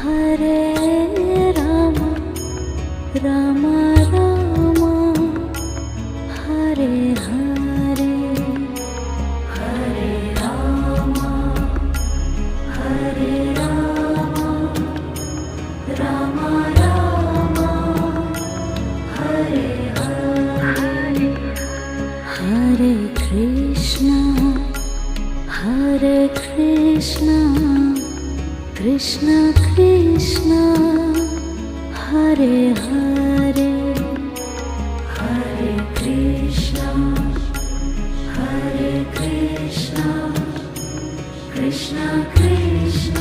Hare Rama Rama Rama Hare Hare Hare Rama Hare Rama Rama Rama Hare Hare Hare Krishna Krishna Krishna Hare Hare Hare Krishna Krishna Krishna